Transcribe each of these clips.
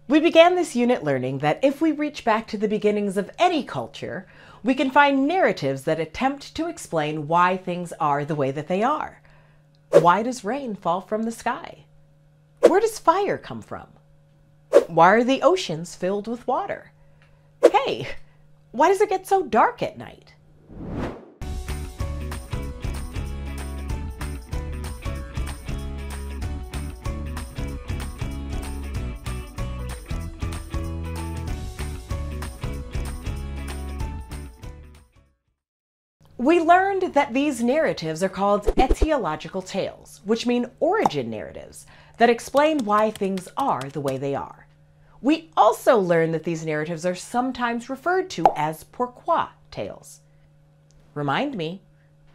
We began this unit learning that if we reach back to the beginnings of any culture, we can find narratives that attempt to explain why things are the way that they are. Why does rain fall from the sky? Where does fire come from? Why are the oceans filled with water? Hey, why does it get so dark at night? We learned that these narratives are called etiological tales, which mean origin narratives that explain why things are the way they are. We also learned that these narratives are sometimes referred to as pourquoi tales. Remind me,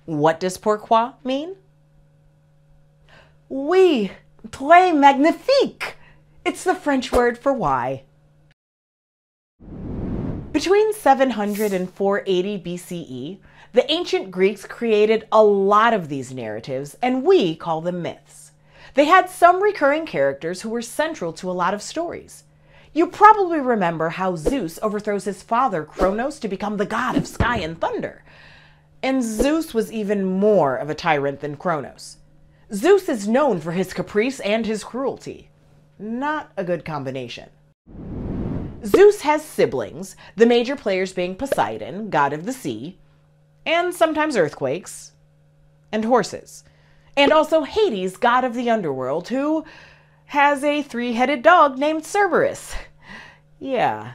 what does pourquoi mean? Oui, très magnifique! It's the French word for why. Between 700 and 480 BCE, the ancient Greeks created a lot of these narratives, and we call them myths. They had some recurring characters who were central to a lot of stories. You probably remember how Zeus overthrows his father Kronos to become the god of sky and thunder. And Zeus was even more of a tyrant than Kronos. Zeus is known for his caprice and his cruelty. Not a good combination. Zeus has siblings, the major players being Poseidon, god of the sea, and sometimes earthquakes, and horses. And also Hades, god of the underworld, who has a three-headed dog named Cerberus. Yeah.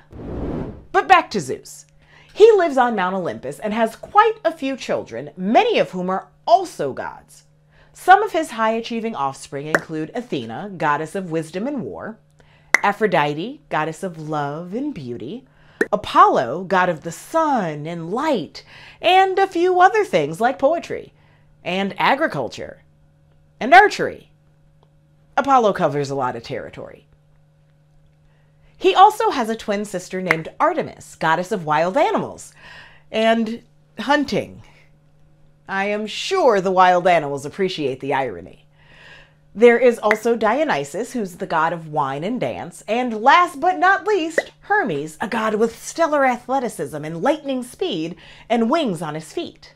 But back to Zeus. He lives on Mount Olympus and has quite a few children, many of whom are also gods. Some of his high-achieving offspring include Athena, goddess of wisdom and war, Aphrodite, goddess of love and beauty, Apollo, god of the sun and light, and a few other things like poetry, and agriculture, and archery. Apollo covers a lot of territory. He also has a twin sister named Artemis, goddess of wild animals, and hunting. I am sure the wild animals appreciate the irony. There is also Dionysus, who's the god of wine and dance, and last but not least, Hermes, a god with stellar athleticism and lightning speed and wings on his feet.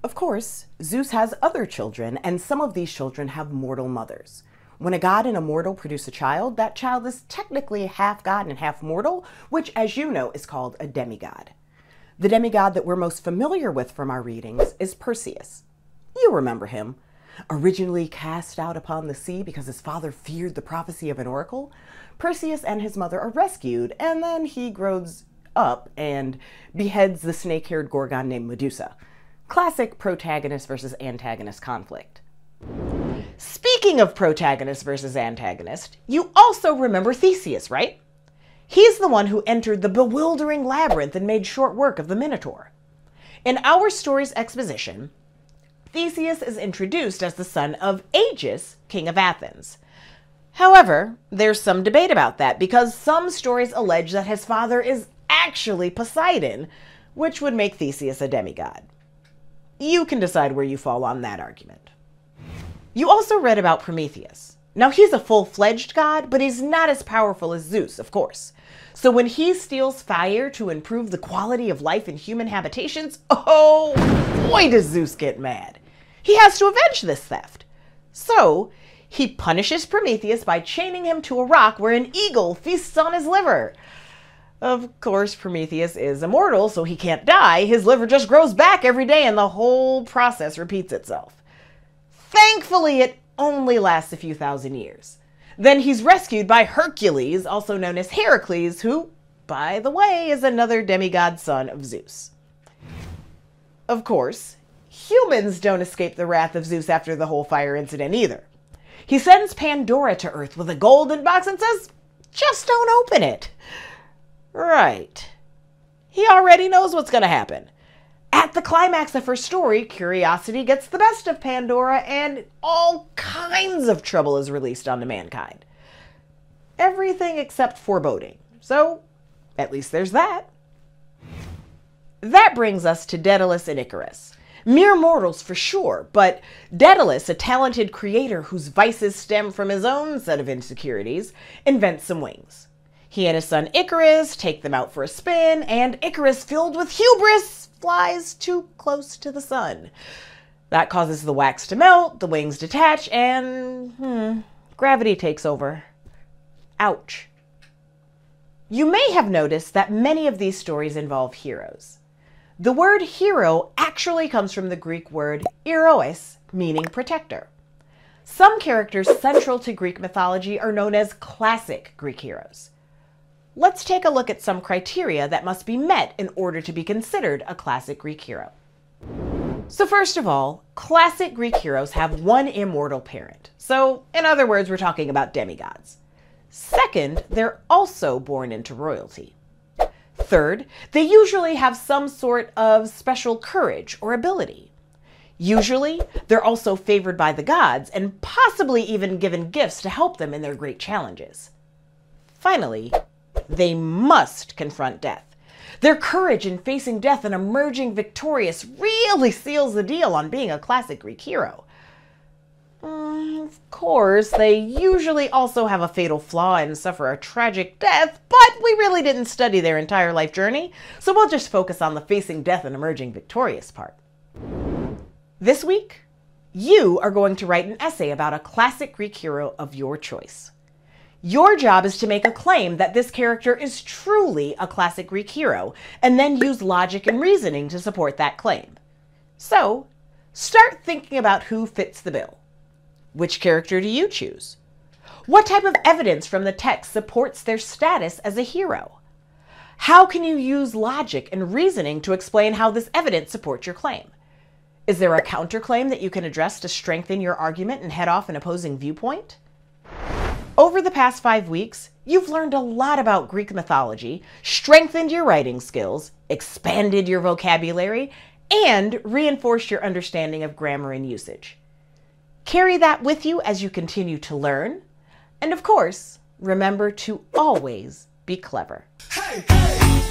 Of course, Zeus has other children, and some of these children have mortal mothers. When a god and a mortal produce a child, that child is technically half god and half mortal, which, as you know, is called a demigod. The demigod that we're most familiar with from our readings is Perseus. You remember him. Originally cast out upon the sea because his father feared the prophecy of an oracle, Perseus and his mother are rescued, and then he grows up and beheads the snake-haired Gorgon named Medusa. Classic protagonist versus antagonist conflict. Speaking of protagonist versus antagonist, you also remember Theseus, right? He's the one who entered the bewildering labyrinth and made short work of the Minotaur. In our story's exposition, Theseus is introduced as the son of Aegeus, king of Athens. However, there's some debate about that because some stories allege that his father is actually Poseidon, which would make Theseus a demigod. You can decide where you fall on that argument. You also read about Prometheus. Now, he's a full-fledged god, but he's not as powerful as Zeus, of course. So when he steals fire to improve the quality of life in human habitations, oh boy does Zeus get mad. He has to avenge this theft. So he punishes Prometheus by chaining him to a rock where an eagle feasts on his liver. Of course, Prometheus is immortal, so he can't die. His liver just grows back every day and the whole process repeats itself. Thankfully, it only lasts a few thousand years. Then he's rescued by Hercules, also known as Heracles, who, by the way, is another demigod son of Zeus. Of course, humans don't escape the wrath of Zeus after the whole fire incident either. He sends Pandora to Earth with a golden box and says, just don't open it. Right. He already knows what's going to happen. At the climax of her story, curiosity gets the best of Pandora and all kinds of trouble is released onto mankind. Everything except foreboding. So, at least there's that. That brings us to Daedalus and Icarus. Mere mortals for sure, but Daedalus, a talented creator whose vices stem from his own set of insecurities, invents some wings. He and his son Icarus take them out for a spin, and Icarus, filled with hubris, flies too close to the sun. That causes the wax to melt, the wings detach, and gravity takes over. Ouch. You may have noticed that many of these stories involve heroes. The word hero actually comes from the Greek word heroes, meaning protector. Some characters central to Greek mythology are known as classic Greek heroes. Let's take a look at some criteria that must be met in order to be considered a classic Greek hero. So first of all, classic Greek heroes have one immortal parent. So, in other words, we're talking about demigods. Second, they're also born into royalty. Third, they usually have some sort of special courage or ability. Usually, they're also favored by the gods and possibly even given gifts to help them in their great challenges. Finally, they must confront death. Their courage in facing death and emerging victorious really seals the deal on being a classic Greek hero. Of course, they usually also have a fatal flaw and suffer a tragic death, but we really didn't study their entire life journey, so we'll just focus on the facing death and emerging victorious part. This week, you are going to write an essay about a classic Greek hero of your choice. Your job is to make a claim that this character is truly a classic Greek hero, and then use logic and reasoning to support that claim. So, start thinking about who fits the bill. Which character do you choose? What type of evidence from the text supports their status as a hero? How can you use logic and reasoning to explain how this evidence supports your claim? Is there a counterclaim that you can address to strengthen your argument and head off an opposing viewpoint? Over the past 5 weeks, you've learned a lot about Greek mythology, strengthened your writing skills, expanded your vocabulary, and reinforced your understanding of grammar and usage. Carry that with you as you continue to learn. And of course, remember to always be clever. Hey, hey.